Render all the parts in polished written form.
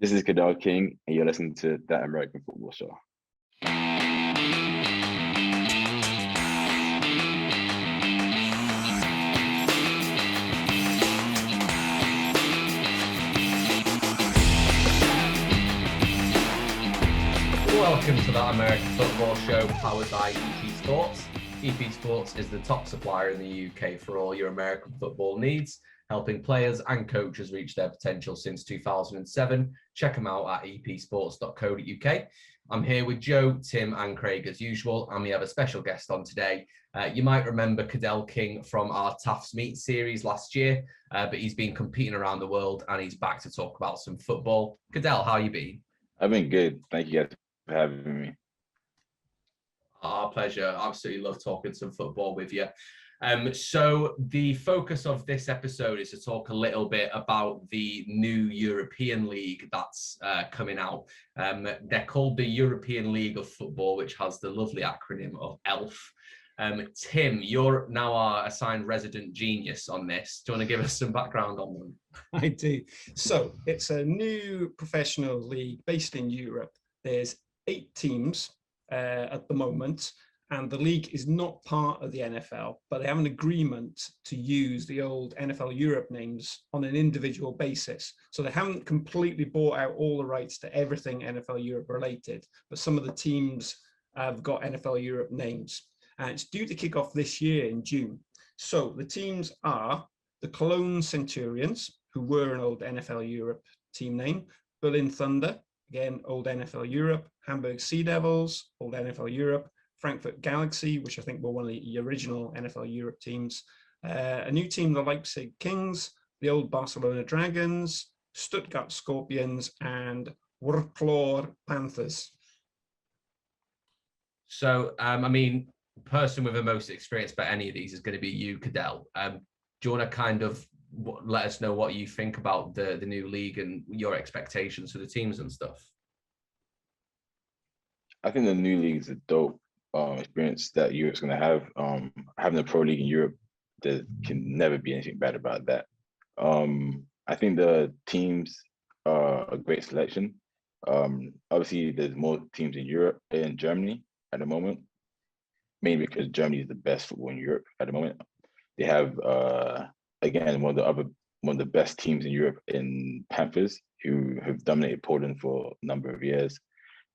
This is Kadel King, and you're listening to That American Football Show. Welcome to That American Football Show, powered by EP Sports. EP Sports is the top supplier in the UK for all your American football needs, helping players and coaches reach their potential since 2007. Check them out at epsports.co.uk. I'm here with Joe, Tim and Craig as usual, and we have a special guest on today. You might remember Kadel King from our Taffs Meet series last year, but he's been competing around the world and he's back to talk about some football. Kadel, how you been? I've been good. Thank you guys for having me. Our pleasure. Absolutely love talking some football with you. So the focus of this episode is to talk a little bit about the new European League that's coming out. They're called the European League of Football, which has the lovely acronym of ELF. Tim, you're now our assigned resident genius on this. Do you want to give us some background on them? I do. So it's a new professional league based in Europe. There's 8 teams at the moment, and the league is not part of the NFL, but they have an agreement to use the old NFL Europe names on an individual basis. So they haven't completely bought out all the rights to everything NFL Europe related, but some of the teams have got NFL Europe names. And it's due to kick off this year in June. So the teams are the Cologne Centurions, who were an old NFL Europe team name, Berlin Thunder, again, old NFL Europe, Hamburg Sea Devils, old NFL Europe, Frankfurt Galaxy, which I think were one of the original NFL Europe teams, a new team, the Leipzig Kings, the old Barcelona Dragons, Stuttgart Scorpions, and Wroclaw Panthers. So, person with the most experience by any of these is going to be you, Kadel. Do you want to kind of let us know what you think about the new league and your expectations for the teams and stuff? I think the new league is a dope experience that Europe's going to have. Having a pro league in Europe, there can never be anything bad about that. I think the teams are a great selection. Obviously, there's more teams in Europe and Germany at the moment, mainly because Germany is the best football in Europe at the moment. They have, again, one of the best teams in Europe in Panthers, who have dominated Poland for a number of years.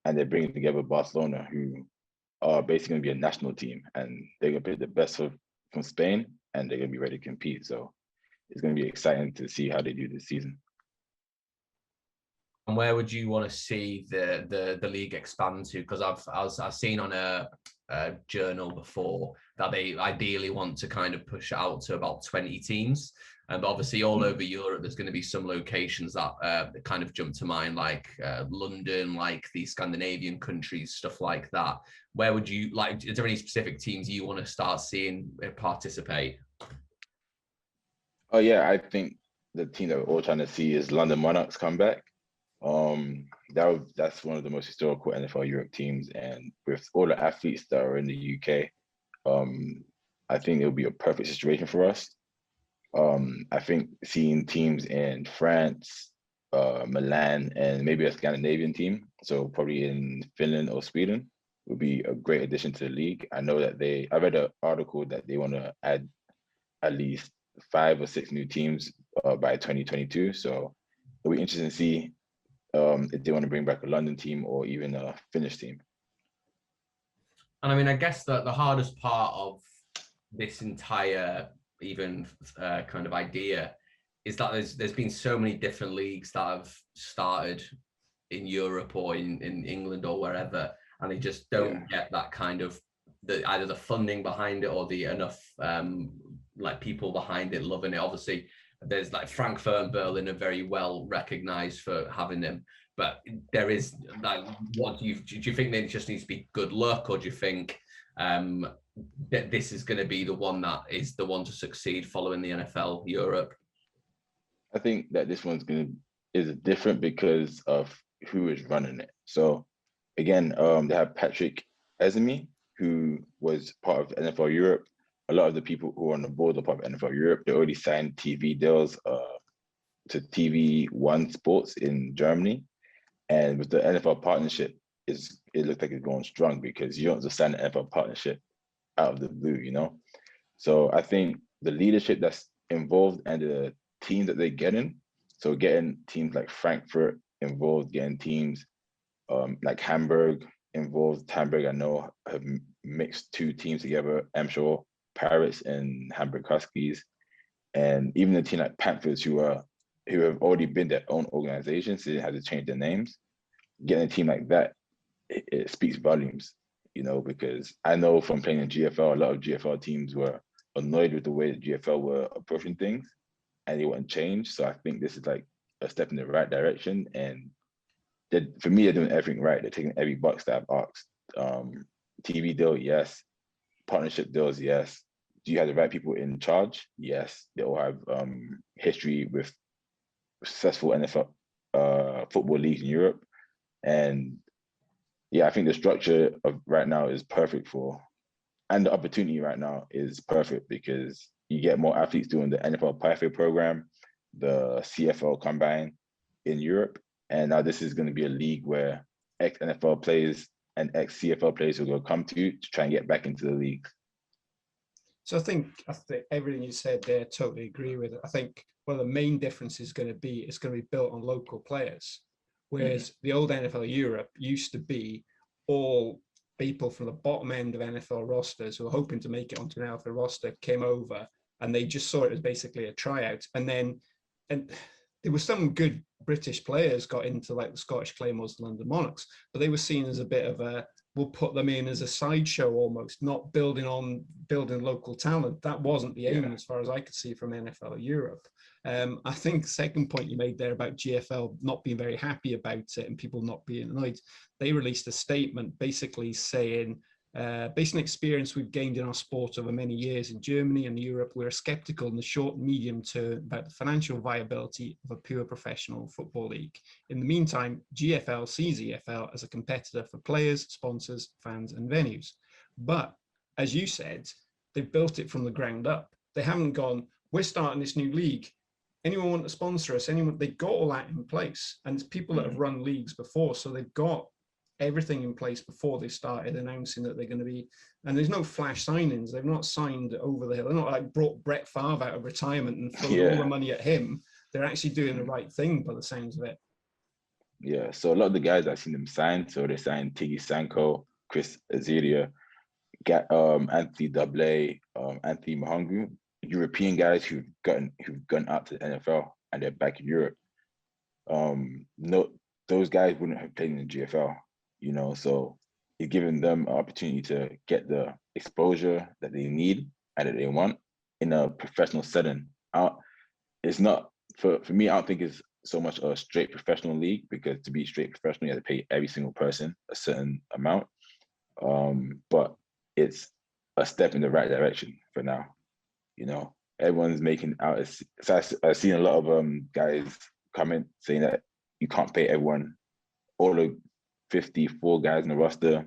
And they're bringing together Barcelona, who are basically going to be a national team. And they're going to pick the best from Spain, and they're going to be ready to compete. So it's going to be exciting to see how they do this season. And where would you want to see the league expand to? Because I've seen on a journal before that they ideally want to kind of push out to about 20 teams. But obviously all over Europe, there's going to be some locations that kind of jump to mind, like London, like the Scandinavian countries, stuff like that. Where would you like, is there any specific teams you want to start seeing participate? Oh yeah, I think the team that we're all trying to see is London Monarchs come back. That's one of the most historical NFL Europe teams, and with all the athletes that are in the UK, I think it'll be a perfect situation for us. I think seeing teams in France, Milan, and maybe a Scandinavian team, so probably in Finland or Sweden, would be a great addition to the league. I know that I read an article that they want to add at least 5 or 6 new teams by 2022. So it'll be interesting to see if they want to bring back a London team or even a Finnish team. And I guess that the hardest part of this entire kind of idea is that there's been so many different leagues that have started in Europe or in England or wherever, and they just don't get that kind of either the funding behind it or the enough like people behind it loving it. Obviously, there's like Frankfurt and Berlin are very well recognized for having them, but there is like, do you think there just needs to be good luck, or do you think that this is going to be the one that is the one to succeed following the NFL Europe? I think that this one's is different because of who is running it. So again, they have Patrick Ezemi, who was part of NFL Europe. A lot of the people who are on the board are part of NFL Europe. They already signed TV deals to TV One Sports in Germany. And with the NFL partnership, it looks like it's going strong because you don't just sign an NFL partnership out of the blue, you know? So I think the leadership that's involved and the teams that they're getting, so getting teams like Frankfurt involved, getting teams like Hamburg involved. Hamburg, I know, have mixed two teams together, I'm sure, Pirates and Hamburg Huskies. And even a team like Panthers who have already been their own organization, so they didn't have to change their names. Getting a team like that, it speaks volumes, you know, because I know from playing in GFL, a lot of GFL teams were annoyed with the way the GFL were approaching things and they want change. So I think this is like a step in the right direction. And for me, they're doing everything right. They're taking every box that I've asked. TV deal, yes. Partnership deals, yes. Do you have the right people in charge? Yes. They all have history with successful NFL football leagues in Europe. And yeah, I think the structure of right now is perfect and the opportunity right now is perfect because you get more athletes doing the NFL Pathway program, the CFL Combine in Europe. And now this is going to be a league where ex-NFL players and ex-CFL players will come to try and get back into the league. So I think everything you said there, totally agree with it. I think one of the main differences is going to be it's going to be built on local players, whereas the old NFL Europe used to be all people from the bottom end of NFL rosters who were hoping to make it onto an NFL roster came over and they just saw it as basically a tryout. And there were some good British players got into like the Scottish Claymores, the London Monarchs, but they were seen as a bit of we'll put them in as a sideshow almost, not building local talent. That wasn't the aim as far as I could see from NFL Europe. I think the second point you made there about GFL not being very happy about it and people not being annoyed, they released a statement basically saying, based on experience we've gained in our sport over many years in Germany and Europe, we're skeptical in the short and medium term about the financial viability of a pure professional football league. In the meantime, GFL sees EFL as a competitor for players, sponsors, fans, and venues. But as you said, they've built it from the ground up. They haven't gone, we're starting this new league. Anyone want to sponsor us? They got all that in place. And it's people that have run leagues before, so they've got everything in place before they started announcing that they're going to be, and there's no flash signings. They've not signed over the hill. They're not like brought Brett Favre out of retirement and thrown all the money at him. They're actually doing the right thing by the sounds of it. Yeah, so a lot of the guys I've seen them sign, so they signed Tiggy Sanko, Chris Aziria, Anthony Double, Anthony Mahangu, European guys who've gone out to the NFL and they're back in Europe. No, those guys wouldn't have played in the GFL. You know, so it's giving them an opportunity to get the exposure that they need and that they want in a professional setting. It's not, for me, I don't think it's so much a straight professional league, because to be straight professional, you have to pay every single person a certain amount. But it's a step in the right direction for now. You know, everyone's making out. So I've seen a lot of guys comment saying that you can't pay everyone, all the 54 guys in the roster,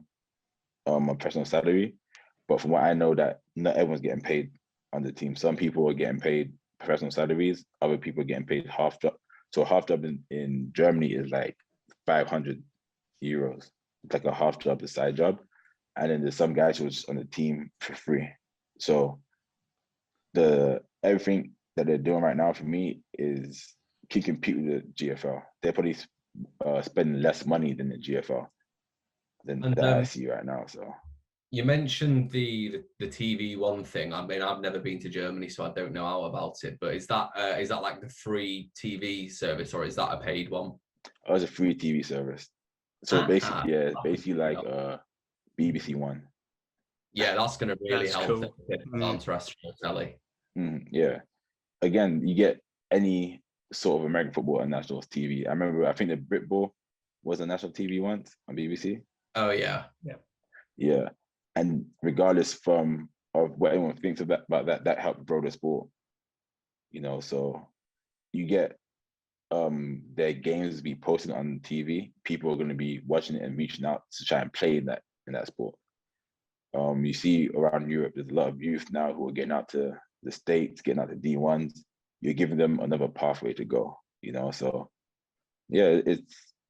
a professional salary. But from what I know, that not everyone's getting paid on the team. Some people are getting paid professional salaries, other people are getting paid half job. So half job in Germany is like 500 euros. It's like a half job, a side job. And then there's some guys who's on the team for free. So everything that they're doing right now for me is can compete with the GFL. They're probably spending less money than the GFL that I see right now. So you mentioned the TV one thing. I mean, I've never been to Germany, so I don't know how about it. But is that like the free TV service, or is that a paid one? Oh, it's a free TV service. So basically like BBC One. Yeah, that's going to really help cool. on terrestrial telly. Yeah. Again, you get any sort of American football on national TV. I think the Brit Bowl was on national TV once on BBC. Oh yeah. Yeah. And regardless of what anyone thinks about that helped grow the sport. You know, so you get their games be posted on TV. People are going to be watching it and reaching out to try and play in that sport. You see around Europe, there's a lot of youth now who are getting out to the States, getting out to D1s. You're giving them another pathway to go, you know? So yeah,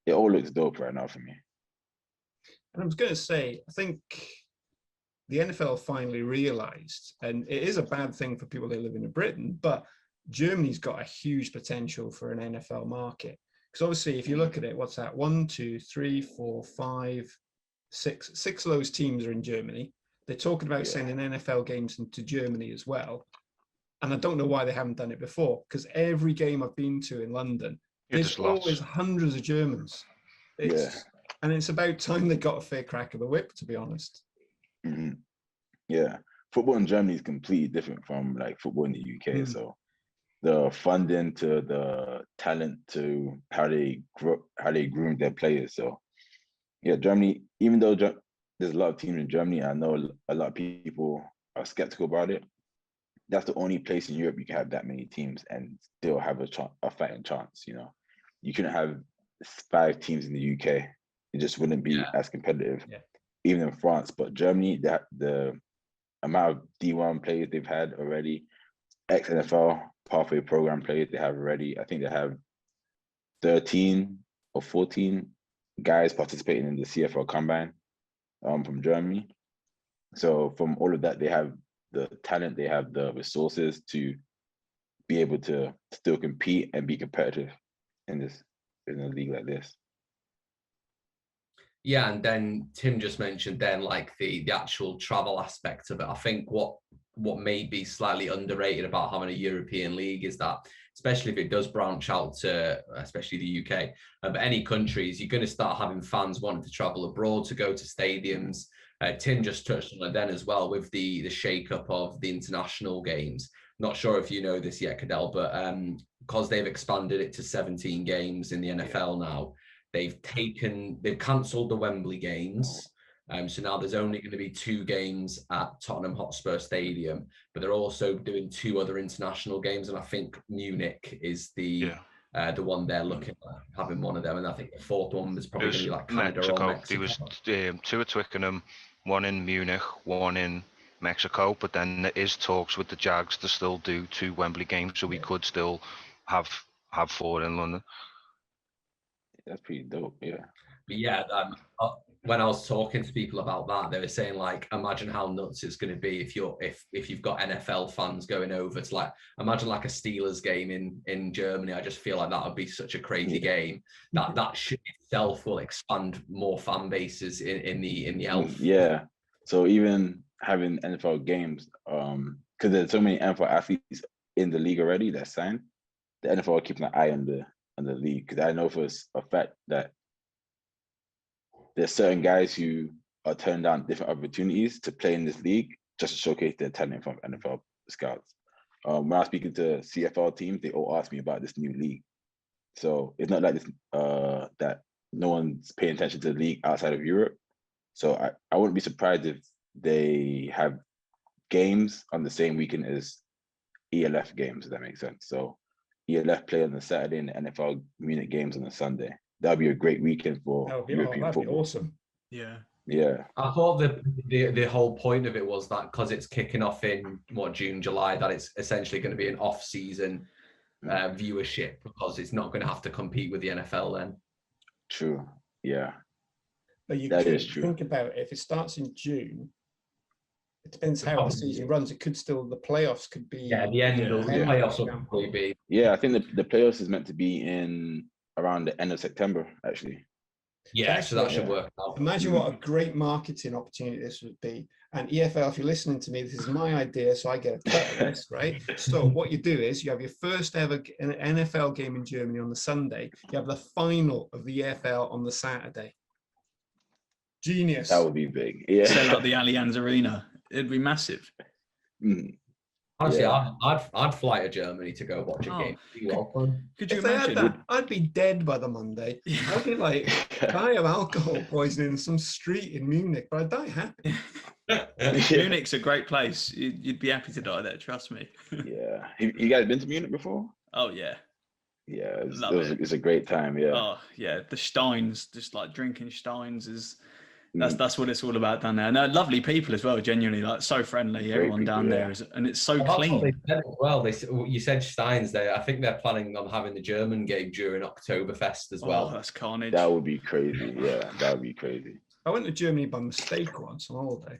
it all looks dope right now for me. And I was going to say, I think the NFL finally realized, and it is a bad thing for people who live in Britain, but Germany's got a huge potential for an NFL market. Because obviously, if you look at it, what's that? 1, 2, 3, 4, 5, 6. 6 of those teams are in Germany. They're talking about sending NFL games into Germany as well. And I don't know why they haven't done it before, because every game I've been to in London, there's always hundreds of Germans. And it's about time they got a fair crack of the whip, to be honest. Mm-hmm. Yeah. Football in Germany is completely different from like football in the UK. So the funding to the talent to how they groom their players. So yeah, Germany, even though there's a lot of teams in Germany, I know a lot of people are skeptical about it. That's the only place in Europe you can have that many teams and still have a fighting chance. You know, you couldn't have 5 teams in the UK. It just wouldn't be as competitive, even in France. But Germany, the amount of D1 players they've had already, ex-NFL pathway program players they have already. I think they have 13 or 14 guys participating in the CFL Combine from Germany. So from all of that, they have the talent, they have the resources to be able to still compete and be competitive in a league like this. Yeah, and then Tim just mentioned then like the actual travel aspect of it. I think what may be slightly underrated about having a European league is that, especially if it does branch out to, especially the UK, but any countries, you're going to start having fans wanting to travel abroad to go to stadiums. Tim just touched on it then as well with the shake-up of the international games. Not sure if you know this yet, Kadel, but because they've expanded it to 17 games in the NFL now, they've cancelled the Wembley games. So now there's only going to be 2 games at Tottenham Hotspur Stadium, but they're also doing 2 other international games. And I think Munich is the one they're looking at having one of them. And I think the 4th one is probably going to be like Canada or Mexico. There was 2 at Twickenham, 1 in Munich, 1 in Mexico, but then there is talks with the Jags to still do 2 Wembley games, so we could still have 4 in London. That's pretty dope, yeah. But yeah, when I was talking to people about that, they were saying like, imagine how nuts it's going to be if you've got NFL fans going over to like, imagine like a Steelers game in Germany. I just feel like that would be such a crazy game that should itself will expand more fan bases in the Elf. Yeah. So even having NFL games, because there's so many NFL athletes in the league already that signed, the NFL keeping an eye on the league, because I know for a fact that there's certain guys who are turning down different opportunities to play in this league just to showcase their talent from NFL scouts. When I was speaking to CFL teams, they all asked me about this new league. So it's not like this that no one's paying attention to the league outside of Europe. So I wouldn't be surprised if they have games on the same weekend as ELF games, if that makes sense. So ELF play on the Saturday and the NFL Munich games on the Sunday. That'd be a great weekend for European football. That'd be awesome. Yeah. I thought the whole point of it was that because it's kicking off in June, July, that it's essentially going to be an off-season viewership because it's not going to have to compete with the NFL then. True. Yeah. But you could think about it, if it starts in June, it depends how the season runs. It could still, the playoffs could be. Yeah, the end of the playoffs will probably be. Yeah, I think the playoffs is meant to be in around the end of September, actually. Yeah, so that should work out. Imagine what a great marketing opportunity this would be. And EFL, if you're listening to me, this is my idea, so I get a cut of this, right? So what you do is you have your first ever NFL game in Germany on the Sunday. You have the final of the EFL on the Saturday. Genius. That would be big. Yeah. Sell out the Allianz Arena. It'd be massive. Honestly, I'd fly to Germany to go watch a game. Could you if they imagine? had that, I'd be dead by the Monday. I'd be like, die of alcohol poisoning in some street in Munich, but I'd die happy. Munich's a great place. You'd be happy to die there, trust me. Yeah. You guys been to Munich before? Oh, yeah. Yeah, it's a great time, yeah. Oh, yeah. The Steins, just like drinking Steins is That's what it's all about down there. No, lovely people as well, genuinely, like so friendly. Great Everyone people, down yeah. there is, and it's so Well, that's what they clean. said as well. You said Steins there. I think they're planning on having the German game during Oktoberfest as well. Oh, that's carnage. That would be crazy. Yeah, that would be crazy. I went to Germany by mistake once on holiday.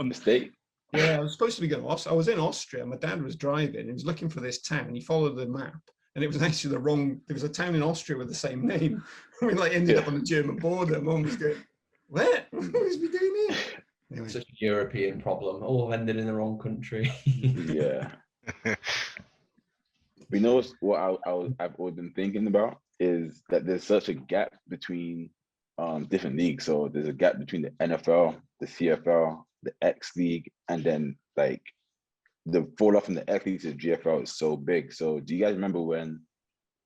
Mistake? Yeah, I was supposed to be going to Austria. I was in Austria. My dad was driving. He was looking for this town. He followed the map, and it was actually the wrong. There was a town in Austria with the same name. We ended up on the German border. Mum was going, "What? What is we doing here?" Anyway. Such a European problem. All ended in the wrong country. Yeah. We know what I've always been thinking about is that there's such a gap between different leagues. So there's a gap between the NFL, the CFL, the X League, and then like the fall off from the X League to the GFL is so big. So do you guys remember when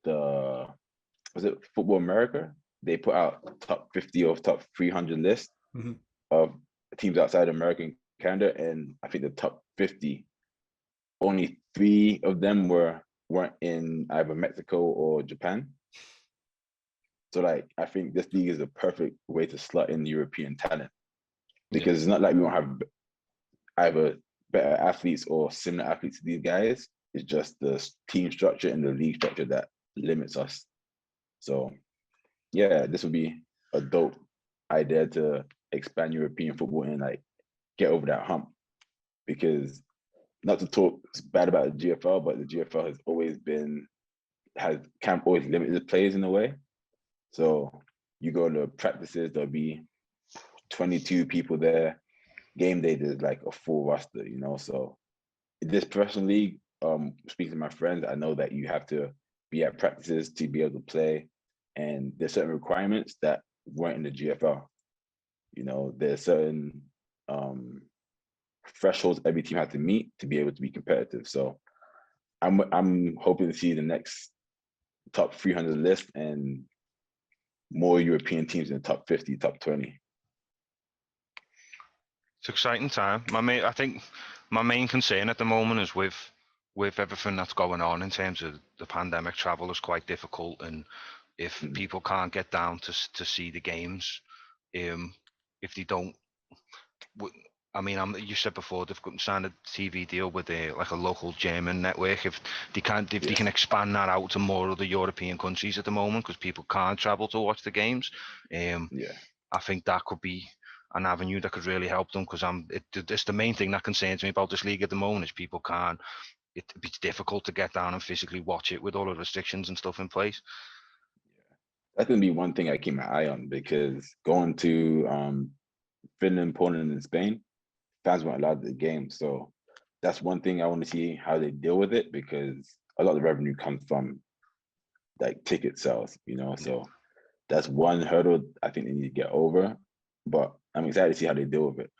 was it Football America? They put out top 50 or top 300 list of teams outside America and Canada, and I think the top 50, only 3 of them weren't in either Mexico or Japan. So like I think this league is a perfect way to slot in European talent, because it's not like we won't have either better athletes or similar athletes to these guys. It's just the team structure and the league structure that limits us. So yeah, this would be a dope idea to expand European football and like get over that hump. Because not to talk bad about the GFL, but the GFL has always always limited the players in a way. So you go to practices, there'll be 22 people there. Game day, there's like a full roster, So this professional league, speaking to my friends, I know that you have to be at practices to be able to play. And there's certain requirements that weren't in the GFL. There's certain thresholds every team has to meet to be able to be competitive. So I'm hoping to see the next top 300 list and more European teams in the top 50, top 20. It's an exciting time. I think my main concern at the moment is with everything that's going on in terms of the pandemic. Travel is quite difficult, and if people can't get down to see the games, if they don't, you said before they've signed a TV deal with a local German network. If they can expand that out to more of the European countries at the moment, because people can't travel to watch the games, I think that could be an avenue that could really help them, because it's the main thing that concerns me about this league at the moment is people can't. It's difficult to get down and physically watch it with all the restrictions and stuff in place. That's gonna be one thing I keep my eye on, because going to Finland, Poland, and Spain, fans weren't allowed to the game. So that's one thing I want to see how they deal with it, because a lot of the revenue comes from like ticket sales, So that's one hurdle I think they need to get over. But I'm excited to see how they deal with it.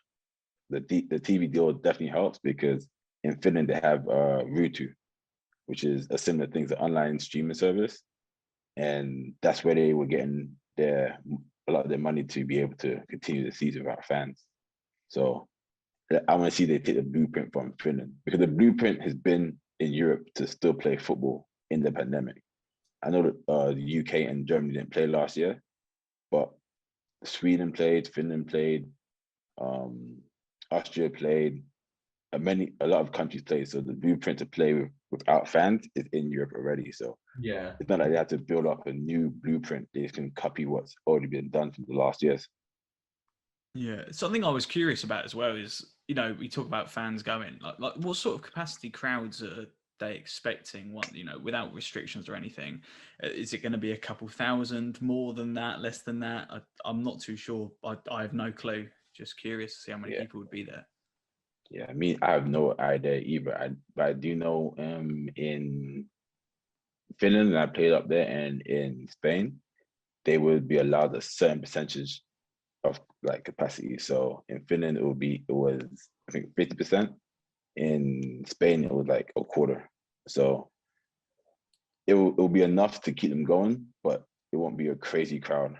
The TV deal definitely helps, because in Finland they have Ruutu, which is a similar thing to online streaming service, and that's where they were getting a lot of their money to be able to continue the season without fans. So I want to see they take the blueprint from Finland, because the blueprint has been in Europe to still play football in the pandemic. I know that the UK and Germany didn't play last year, but Sweden played, Finland played, Austria played, a lot of countries played. So the blueprint to play without fans is in Europe already. So it's not like they have to build up a new blueprint. They just can copy what's already been done from the last years. Yeah, something I was curious about as well is, we talk about fans going, like what sort of capacity crowds are they expecting? Without restrictions or anything, is it going to be a couple thousand, more than that, less than that? I'm not too sure. I have no clue. Just curious to see how many people would be there. Yeah, I have no idea either. But I do know in Finland, and I played up there, and in Spain, they would be allowed a certain percentage of like capacity. So in Finland, it was I think 50%. In Spain, it was like a quarter. So it will be enough to keep them going, but it won't be a crazy crowd.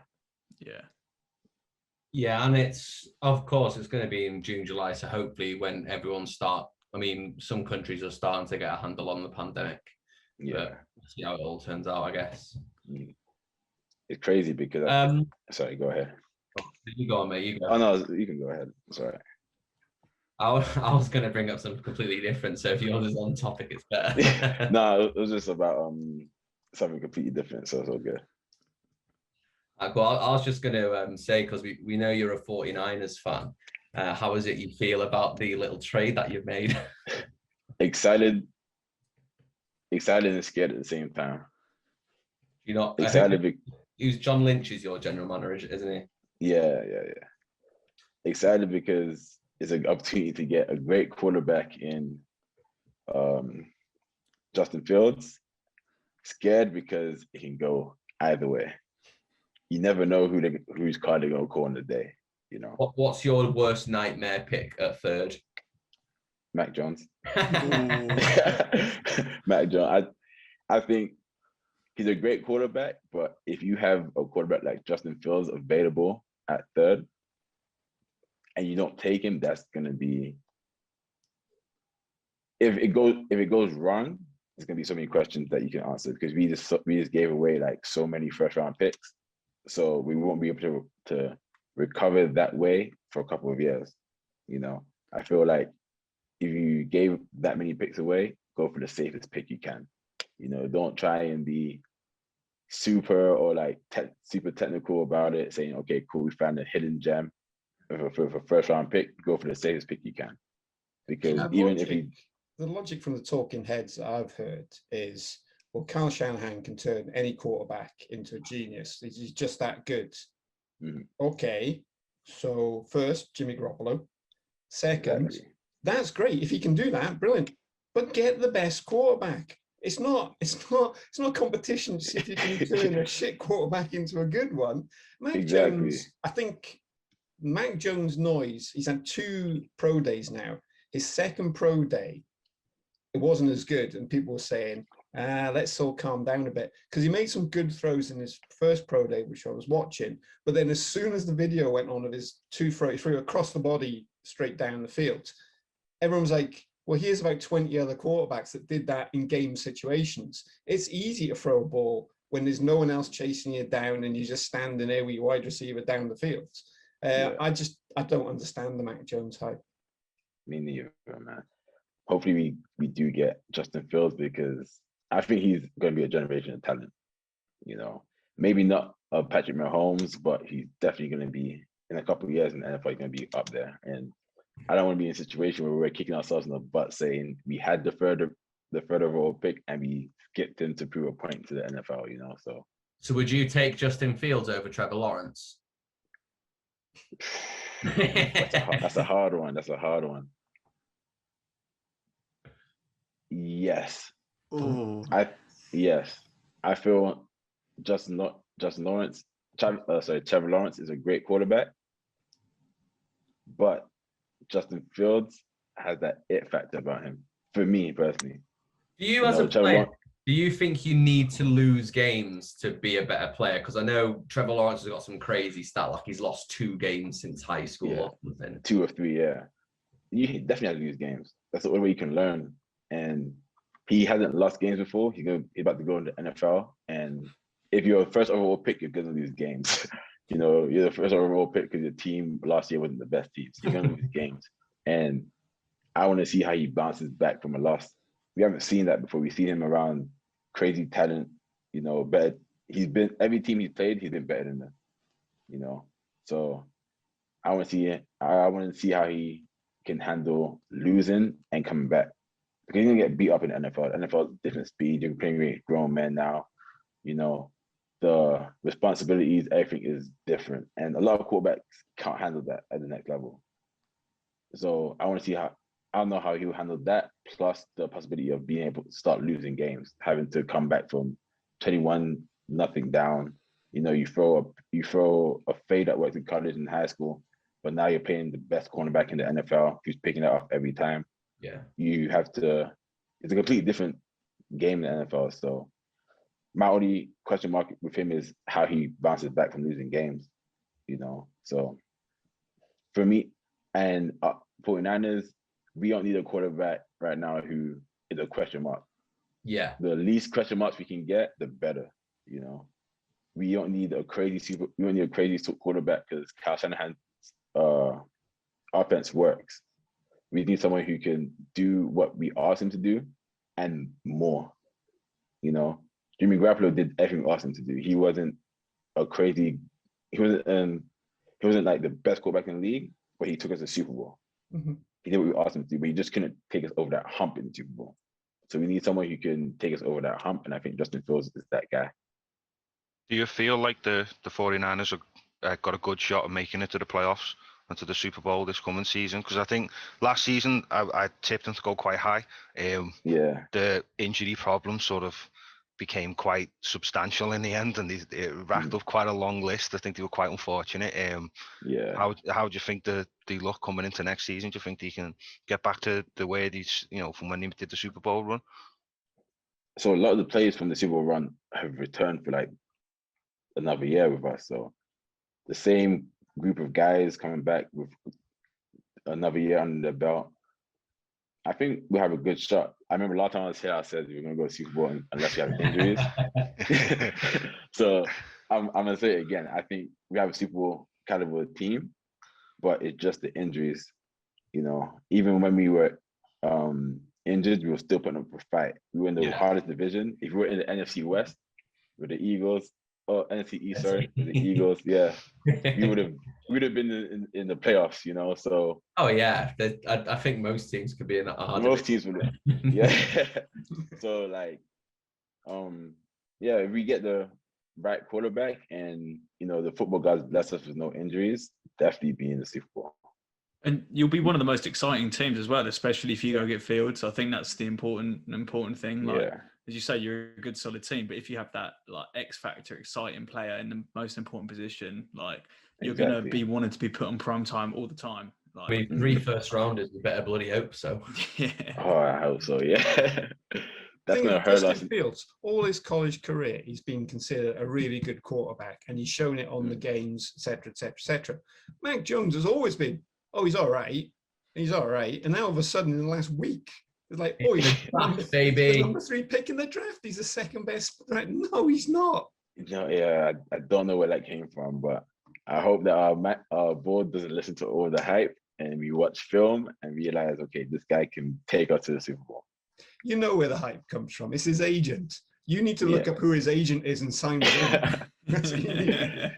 Yeah, and it's going to be in June, July. So hopefully when everyone some countries are starting to get a handle on the pandemic. Yeah. We'll see how it all turns out, I guess. It's crazy because sorry, go ahead. You go on, mate. You go. Oh no, you can go ahead. It's all right. I was going to bring up something completely different. So if yours is on topic, it's better. No, it was just about something completely different. So it's all good. Well, I was just going to say, because we know you're a 49ers fan. How is it you feel about the little trade that you've made? Excited and scared at the same time. You're not Excited. John Lynch is your general manager, isn't he? Yeah. Excited because it's an opportunity to get a great quarterback in Justin Fields. Scared because it can go either way. You never know whose card they're gonna call in the day. You know. What's your worst nightmare pick at third? Mac Jones. Mac Jones. I think he's a great quarterback, but if you have a quarterback like Justin Fields available at third, and you don't take him, that's gonna be. If it goes wrong, there's gonna be so many questions that you can answer because we just gave away like so many first round picks, so we won't be able to recover that way for a couple of years. You know, I feel like if you gave that many picks away, go for the safest pick you can. You know, don't try and be super or like super technical about it, saying, okay, cool, we found a hidden gem for a first round pick, go for the safest pick you can. Because the logic from the talking heads that I've heard is, well, Kyle Shanahan can turn any quarterback into a genius. He's just that good. Mm-hmm. Okay, so first, Jimmy Garoppolo. Second, exactly. That's great. If he can do that, brilliant. But get the best quarterback. It's not competition to see if you can turn a shit quarterback into a good one. Mac Jones, I think Mac Jones noise, he's had 2 pro days now. His second pro day, it wasn't as good. And people were saying, let's all calm down a bit. Because he made some good throws in his first pro day, which I was watching. But then as soon as the video went on of his 2 throws, threw across the body straight down the field, everyone was like, well, here's about 20 other quarterbacks that did that in game situations. It's easy to throw a ball when there's no one else chasing you down and you're just standing there with your wide receiver down the field. I don't understand the Mac Jones hype. Me neither, man. Hopefully we do get Justin Fields because I think he's going to be a generational talent. You know, maybe not a Patrick Mahomes, but he's definitely going to be in a couple of years in the NFL. He's going to be up there, and I don't want to be in a situation where we're kicking ourselves in the butt saying we had the third overall pick and we skipped him to prove a point to the NFL. You know, so would you take Justin Fields over Trevor Lawrence? That's a hard one. Yes. Oh. I feel Trevor Lawrence is a great quarterback, but Justin Fields has that it factor about him. For me personally. Do you as a player, do you think you need to lose games to be a better player? Because I know Trevor Lawrence has got some crazy stat, like he's lost 2 games since high school or something. 2 or 3, yeah. You definitely have to lose games. That's the only way you can learn. And he hasn't lost games before. He's about to go into the NFL. And if you're a first overall pick, you're gonna lose games. You know, you're the first overall pick because your team last year wasn't the best team. So you're gonna lose games. And I want to see how he bounces back from a loss. We haven't seen that before. We've seen him around crazy talent, you know, but every team he's played, he's been better than them, you know. So I want to see how he can handle losing and coming back. Because he's gonna get beat up in the NFL. The NFL is different speed. You're playing with grown men now, you know. The responsibilities, everything is different. And a lot of quarterbacks can't handle that at the next level. So I want to see I don't know how he'll handle that, plus the possibility of being able to start losing games, having to come back from 21-0 down. You know, you throw a fade that works in college and high school, but now you're playing the best cornerback in the NFL who's picking it up every time. Yeah. It's a completely different game in the NFL. So my only question mark with him is how he bounces back from losing games, you know. So for me and 49ers, we don't need a quarterback right now who is a question mark. Yeah. The least question marks we can get, the better, you know. we don't need a crazy quarterback because Kyle Shanahan's offense works. We need someone who can do what we asked him to do and more. You know, Jimmy Garoppolo did everything we asked him to do. He wasn't he wasn't like the best quarterback in the league, but he took us to the Super Bowl. Mhm. He did what we asked him to do, but he just couldn't take us over that hump in the Super Bowl. So we need someone who can take us over that hump, and I think Justin Fields is that guy. Do you feel like the 49ers have got a good shot of making it to the playoffs and to the Super Bowl this coming season? Because I think last season I tipped them to go quite high. Yeah, The injury problem sort of became quite substantial in the end, and it racked up quite a long list. I think they were quite unfortunate. yeah. How do you think they look coming into next season? Do you think they can get back to the way these, from when they did the Super Bowl run? So a lot of the players from the Super Bowl run have returned for like another year with us. So the same group of guys coming back with another year under their belt. I think we have a good shot. I remember last time I was here, I said we're gonna go Super Bowl unless we have injuries. So I'm gonna say it again. I think we have a Super Bowl caliber team, but it's just the injuries. Even when we were injured, we were still putting up a fight. We were in the hardest division. If we were in the NFC West with the Eagles, or NFC East, sorry, with the Eagles, yeah, we would have been in the playoffs. So Oh yeah, I think most teams could be in that hard. most teams would, yeah. So like, yeah, if we get the right quarterback and the football guys bless us with no injuries, definitely be in the Super Bowl. And you'll be one of the most exciting teams as well, especially if you go get Fields. I think that's the important thing. Like, Yeah. as you say, you're a good solid team, but if you have that like X factor, exciting player in the most important position, like you're gonna be wanted to be put on prime time all the time. Like, I mean, 3 first rounders, we better bloody hope so. yeah. Oh, I hope so. Yeah. That's gonna hurt us. Justin Fields, all his college career, he's been considered a really good quarterback, and he's shown it on the games, etc., etc., etc. Mac Jones has always been, he's all right, and now all of a sudden in the last week, it's like, he's the number 3 pick in the draft. He's the second best. Right? No, he's not. Yeah, I don't know where that came from, but I hope that our board doesn't listen to all the hype and we watch film and realize, okay, this guy can take us to the Super Bowl. You know where the hype comes from. It's his agent. You need to look up who his agent is and sign with him.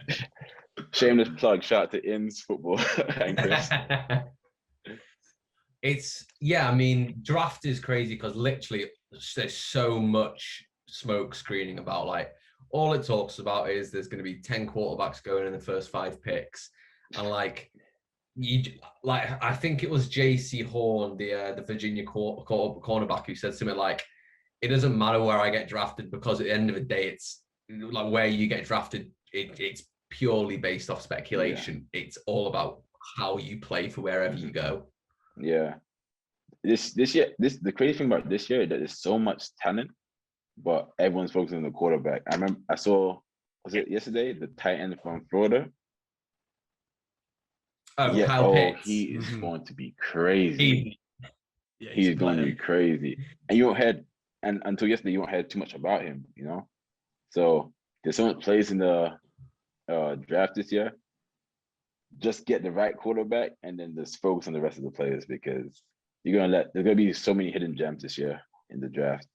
Shameless plug. Shout out to Inns Football and Chris. I mean, draft is crazy because literally there's so much smoke screening about, like, all it talks about is there's going to be 10 quarterbacks going in the first 5 picks. And I think it was JC Horn, the Virginia cornerback, who said something like, it doesn't matter where I get drafted because at the end of the day, it's like where you get drafted, it's purely based off speculation. Yeah. It's all about how you play for wherever you go. Yeah. This year, the crazy thing about this year is that there's so much talent, but everyone's focusing on the quarterback. I remember I saw, was it yesterday, the tight end from Florida? Kyle Pitts. He is going to be crazy. He's going to be crazy. And you don't hear, and until yesterday, you don't hear too much about him, So there's so much plays in the draft this year. Just get the right quarterback and then just focus on the rest of the players, because there's gonna be so many hidden gems this year in the draft.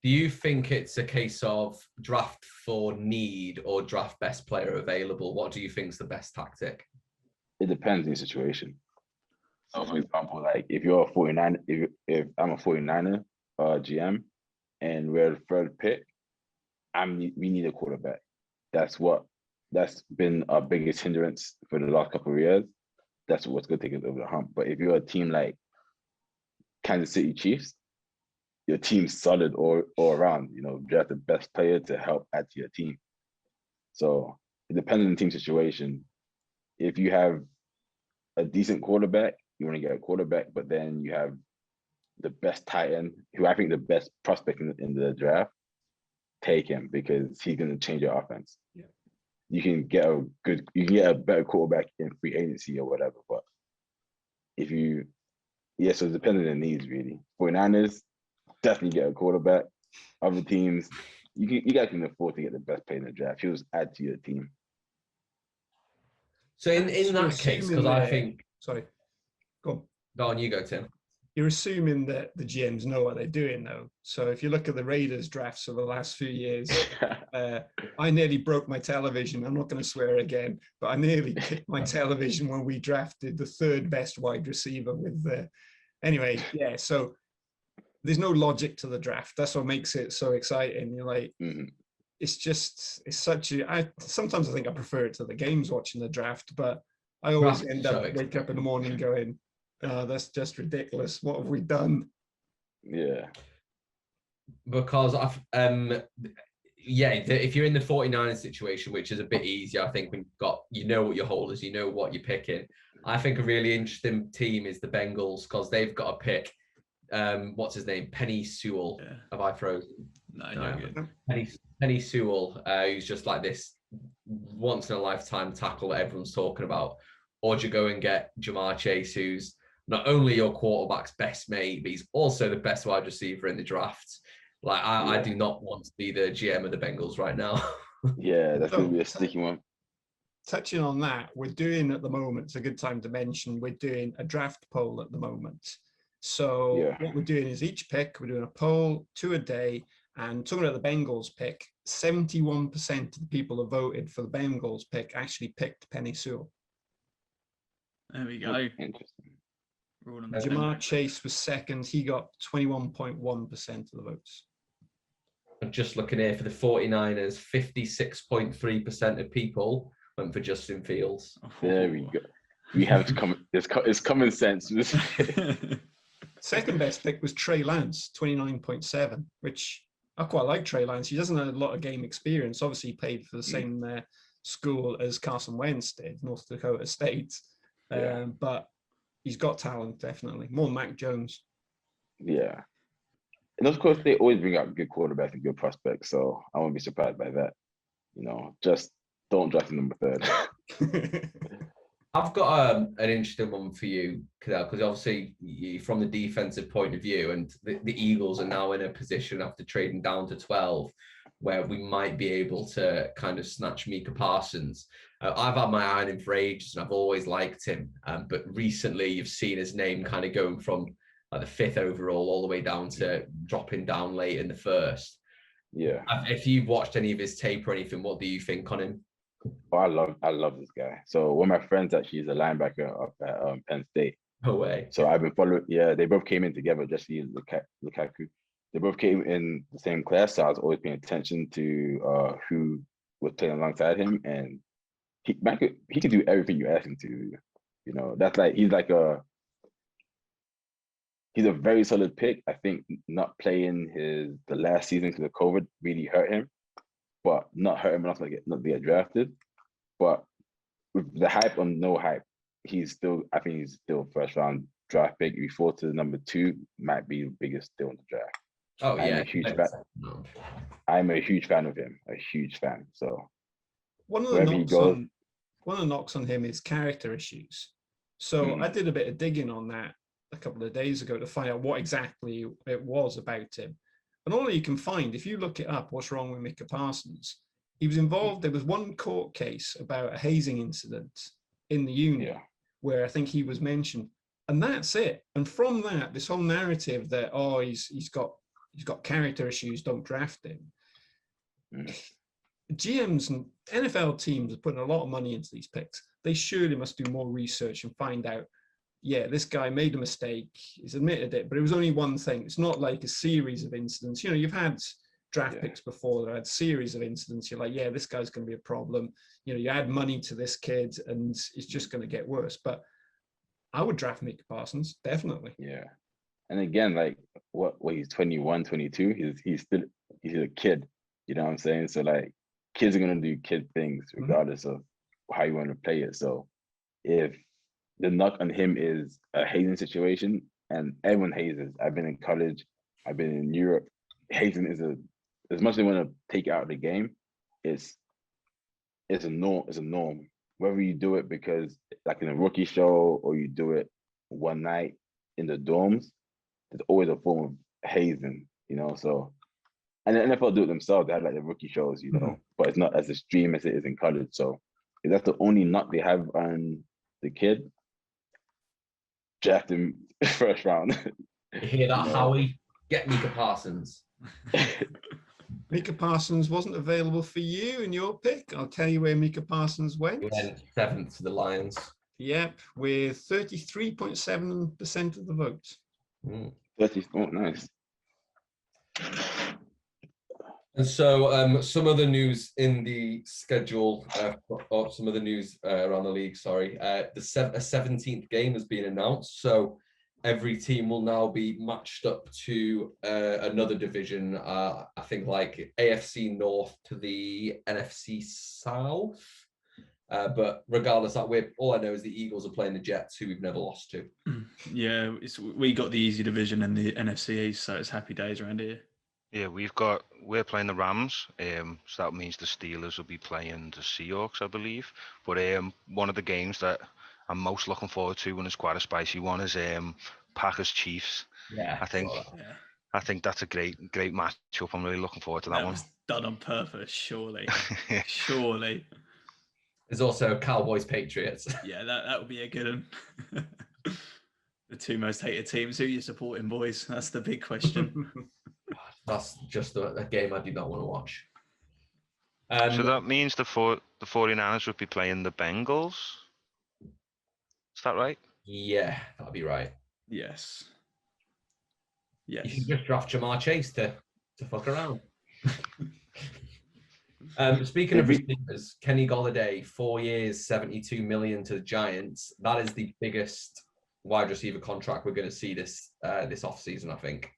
Do you think it's a case of draft for need or draft best player available? What do you think is the best tactic? It depends on the situation. So, for example, like if you're a 49, if I'm a 49er GM and we're the 3rd pick, we need a quarterback. That's been our biggest hindrance for the last couple of years. That's what's going to take us over the hump. But if you're a team like Kansas City Chiefs, your team's solid all around. Draft the best player to help add to your team. So it depends on the team situation. If you have a decent quarterback, you want to get a quarterback, but then you have the best tight end, who I think the best prospect in the draft, take him, because he's going to change your offense. Yeah. You can get a better quarterback in free agency or whatever, but so it depends on the needs, really. 49ers, definitely get a quarterback. Other teams, you guys can afford to get the best player in the draft. He was add to your team. So in You're that case, assuming because I that- think, Sorry, go on. you go, Tim. You're assuming that the GMs know what they're doing, though. So if you look at the Raiders drafts of the last few years, I nearly broke my television. I'm not going to swear again, but I nearly kicked my television when we drafted the third best wide receiver with the. Anyway, yeah. So there's no logic to the draft. That's what makes it so exciting. You're like, it's such a. Sometimes I think I prefer it to the games watching the draft, but I always Right, end so up wake up in the morning going, that's just ridiculous. What have we done? Yeah. Because if you're in the 49ers situation, which is a bit easier, I think when you know what your holders, you know what you're picking. I think a really interesting team is the Bengals because they've got a pick. What's his name? Penny Sewell. Yeah. Have I frozen? No, you're good. Penny Sewell, who's just like this once in a lifetime tackle that everyone's talking about. Or do you go and get Jamar Chase, who's not only your quarterback's best mate, but he's also the best wide receiver in the draft. Like, I do not want to be the GM of the Bengals right now. Yeah, that's going to be a sticky one. Touching on that, we're doing at the moment, it's a good time to mention, we're doing a draft poll at the moment. So what we're doing is each pick, we're doing a poll, 2 a day, and talking about the Bengals pick, 71% of the people who voted for the Bengals pick actually picked Penny Sewell. There we go. Interesting. Jamar Chase was second. He got 21.1% of the votes. I'm just looking here for the 49ers, 56.3% of people went for Justin Fields. There we go. We have to come. It's common sense. Second best pick was Trey Lance, 29.7, which I quite like Trey Lance. He doesn't have a lot of game experience. Obviously, he played for the same school as Carson Wentz did, North Dakota State. But he's got talent, definitely. More than Mac Jones. Yeah. And of course, they always bring out good quarterbacks and good prospects. So I won't be surprised by that. Just don't draft the number 3rd. I've got an interesting one for you, Kadel, because obviously from the defensive point of view, and the Eagles are now in a position after trading down to 12, where we might be able to kind of snatch Micah Parsons. I've had my eye on him for ages, and I've always liked him. But recently, you've seen his name kind of going from the 5th overall all the way down to dropping down late in the 1st. Yeah. If you've watched any of his tape or anything, what do you think on him? Oh, I love this guy. So one of my friends actually is a linebacker up at Penn State. No way. So I've been following. Yeah, they both came in together. Jesse and Lukaku. They both came in the same class. So I was always paying attention to who was playing alongside him, and he can do everything you ask him to. That's like he's a very solid pick. I think not playing the last season because of COVID really hurt him. But not hurt him enough to get drafted. But with the hype or no hype, I think he's still 1st round draft pick. If he falls to the number 2, might be the biggest deal in the draft. Oh, yeah. I'm a huge fan of him. A huge fan. So one of the knocks on him is character issues. So I did a bit of digging on that a couple of days ago to find out what exactly it was about him. And all you can find, if you look it up, what's wrong with Micah Parsons, he was involved, there was one court case about a hazing incident in the uni where I think he was mentioned. And that's it. And from that, this whole narrative that, he's got character issues, don't draft him. GMs and NFL teams are putting a lot of money into these picks. They surely must do more research and find out, this guy made a mistake, he's admitted it, but it was only one thing. It's not like a series of incidents. You've had draft picks before that had series of incidents. You're like, this guy's going to be a problem. You add money to this kid and it's just going to get worse. But I would draft Micah Parsons, definitely. Yeah. And again, like he's 21, 22, he's a kid. You know what I'm saying? So like kids are going to do kid things regardless of how you want to play it. So if the knock on him is a hazing situation, and everyone hazes. I've been in college, I've been in Europe. Hazing is as much as they want to take it out of the game, it's a norm. Whether you do it because like in a rookie show or you do it one night in the dorms, there's always a form of hazing, So And the NFL do it themselves. They have like the rookie shows, you know, but it's not as extreme as it is in college. So if that's the only knock they have on the kid, draft him first round. You hear that, You know. Howie? Get Micah Parsons. Micah Parsons wasn't available for you in your pick. I'll tell you where Micah Parsons went. He went 7th to the Lions. Yep, with 33.7% of the vote. 30, oh, nice. And so some other news in the schedule, or some other news around the league, sorry. A 17th game has been announced. So every team will now be matched up to another division. I think like AFC North to the NFC South. But regardless, that all I know is the Eagles are playing the Jets, who we've never lost to. Yeah, we got the easy division in the NFC East, so it's happy days around here. Yeah, we're playing the Rams, so that means the Steelers will be playing the Seahawks, I believe. But one of the games that I'm most looking forward to, and it's quite a spicy one, is Packers Chiefs. Yeah, I think that's a great matchup. I'm really looking forward to that one. That was done on purpose, surely. Surely. There's also Cowboys Patriots. Yeah, that would be a good one. The two most hated teams. Who are you supporting, boys? That's the big question. That's just a game I do not want to watch. So that means the 49ers would be playing the Bengals? Is that right? Yeah, that'll be right. Yes. You Yes. should just draft Jamar Chase to fuck around. Speaking of receivers, Kenny Golladay, 4 years, 72 million to the Giants. That is the biggest wide receiver contract we're going to see this offseason, I think.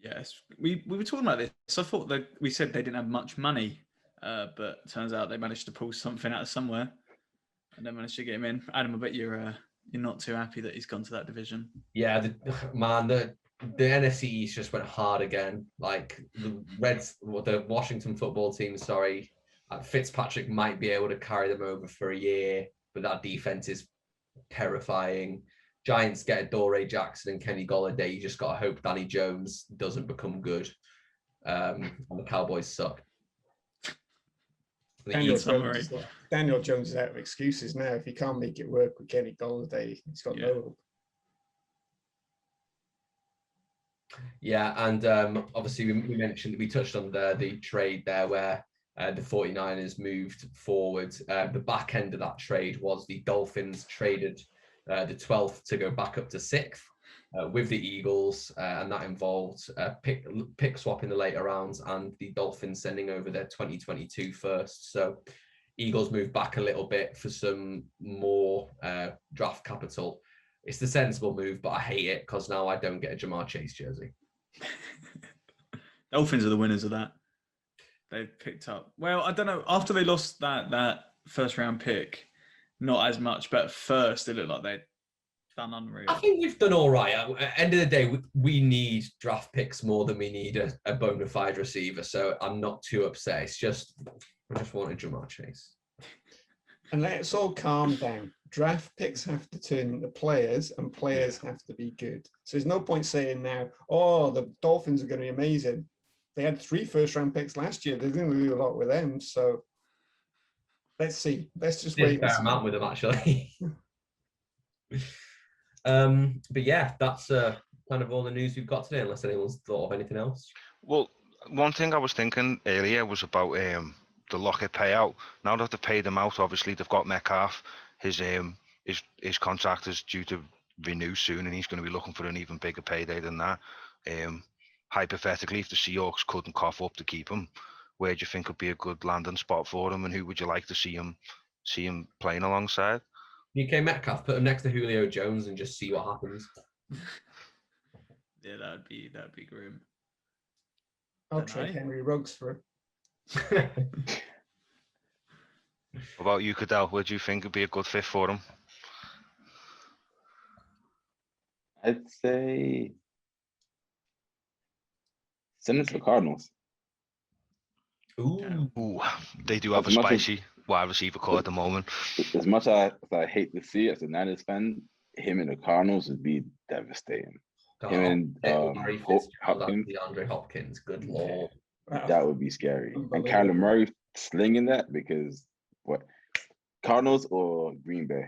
Yes, we were talking about this. I thought that we said they didn't have much money, but it turns out they managed to pull something out of somewhere, and they managed to get him in. Adam, I bet you're not too happy that he's gone to that division. Yeah, the NFC East just went hard again. Like the Washington football team. Sorry, Fitzpatrick might be able to carry them over for a year, but that defense is terrifying. Giants get Adoree Jackson and Kenny Golladay. You just got to hope Danny Jones doesn't become good. And the Cowboys suck. Daniel Jones is out of excuses now. If he can't make it work with Kenny Golladay, he's got no hope. Yeah, and obviously we mentioned, we touched on the trade there where the 49ers moved forward. The back end of that trade was the Dolphins traded the 12th to go back up to 6th with the Eagles, and that involved pick swap in the later rounds and the Dolphins sending over their 2022 first. So Eagles moved back a little bit for some more draft capital. It's the sensible move, but I hate it because now I don't get a Jamar Chase jersey. Dolphins are the winners of that. They picked up, well, I don't know, after they lost that first round pick, not as much, but first it looked like they'd done unreal. I think we've done all right. At the end of the day, we need draft picks more than we need a bona fide receiver. So I'm not too upset. It's just, I just wanted Jamar Chase. And let's all calm down. Draft picks have to turn into players, and players have to be good. So there's no point saying now, oh, the Dolphins are going to be amazing. They had 3 first-round picks last year. They didn't do a lot with them. So let's see. Let's just wait. Fair amount with them, actually. But yeah, that's kind of all the news we've got today, unless anyone's thought of anything else. Well, one thing I was thinking earlier was about the Lockett payout. Now that they've paid him out, obviously they've got Metcalf. His contract is due to renew soon, and he's going to be looking for an even bigger payday than that. Hypothetically, if the Seahawks couldn't cough up to keep him, where do you think would be a good landing spot for him, and who would you like to see him playing alongside? UK Metcalf, put him next to Julio Jones and just see what happens. Yeah, that'd be grim. I'll trade Henry Ruggs for him. What about you, Kadel? Where do you think would be a good fit for him? I'd say send it to the Cardinals. Ooh. They do have a spicy wide receiver core at the moment. As much as I hate to see it as a Niners fan, him in the Cardinals would be devastating. Him and Larry Fitzgerald Hopkins. and DeAndre Hopkins. Good lord. Wow. That would be scary. And Unbelievable. Kyler Murray slinging that because what? Cardinals or Green Bay?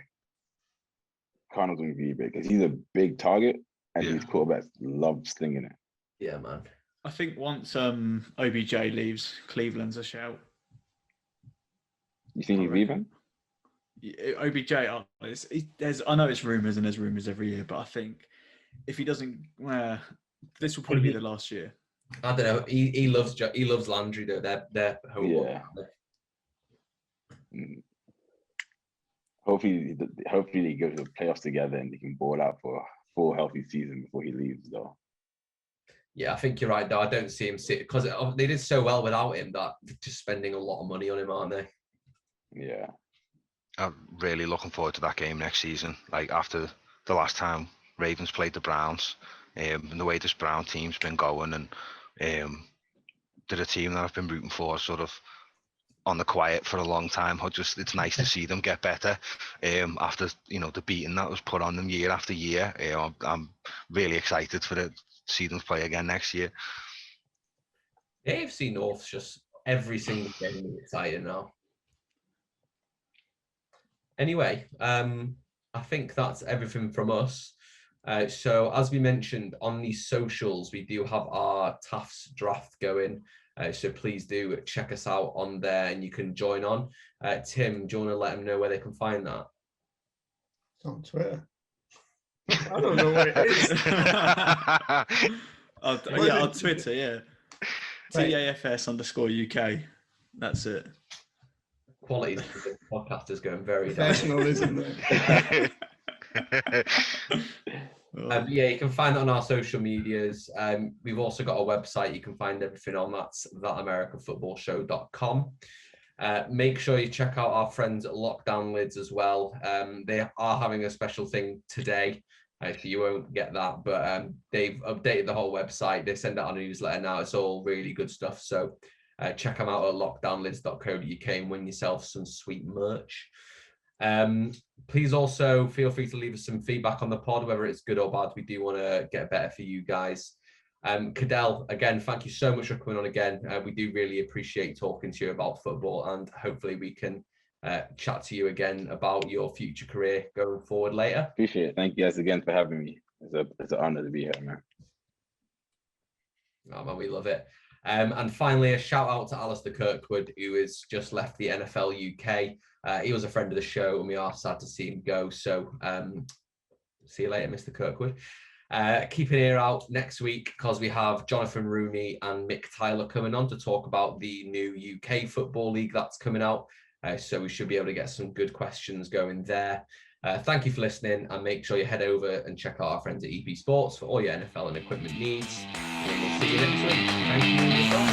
Cardinals and Green Bay because he's a big target and Yeah. these quarterbacks love slinging it. Yeah, man. I think once OBJ leaves, Cleveland's a shout. You think he's leaving? OBJ, I know it's rumors and there's rumors every year, but I think if he doesn't, this will probably be the last year. I don't know. He loves Landry though. They're home. Yeah. Hopefully they go to the playoffs together and they can ball out for a full healthy season before he leaves though. Yeah, I think you're right though. I don't see him sit because they did so well without him that they're just spending a lot of money on him, aren't they? Yeah. I'm really looking forward to that game next season. Like after the last time Ravens played the Browns, and the way this Brown team's been going, and they're a team that I've been rooting for sort of on the quiet for a long time. It's nice to see them get better after the beating that was put on them year after year. I'm really excited for see them play again next year. AFC North's just every single game is exciting now. Anyway, I think that's everything from us. So as we mentioned on the socials, we do have our Taft's draft going. So please do check us out on there and you can join on. Tim, do you want to let them know where they can find that? It's on Twitter. I don't know what it is. On Twitter, yeah. Right. TAFS_UK. That's it. Quality podcast is going very down. Professionalism there. Yeah, you can find it on our social medias. We've also got a website. You can find everything on thatamericanfootballshow.com. Make sure you check out our friends at Lockdown Lids as well. They are having a special thing today. So you won't get that, but they've updated the whole website. They send out a newsletter now. It's all really good stuff. So check them out at lockdownlids.co.uk and win yourself some sweet merch. Please also feel free to leave us some feedback on the pod, whether it's good or bad. We do want to get better for you guys. Kadel, again, thank you so much for coming on again. We do really appreciate talking to you about football, and hopefully we can chat to you again about your future career going forward later. Appreciate it. Thank you guys again for having me. It's an honor to be here, man. Oh, man, we love it. And finally, a shout out to Alistair Kirkwood, who has just left the NFL UK. He was a friend of the show, and we are sad to see him go. So see you later, Mr. Kirkwood. Keep an ear out next week because we have Jonathan Rooney and Mick Tyler coming on to talk about the new UK Football League that's coming out. So we should be able to get some good questions going there. Thank you for listening, and make sure you head over and check out our friends at EP Sports for all your NFL and equipment needs. And we'll see you next week. Thank you.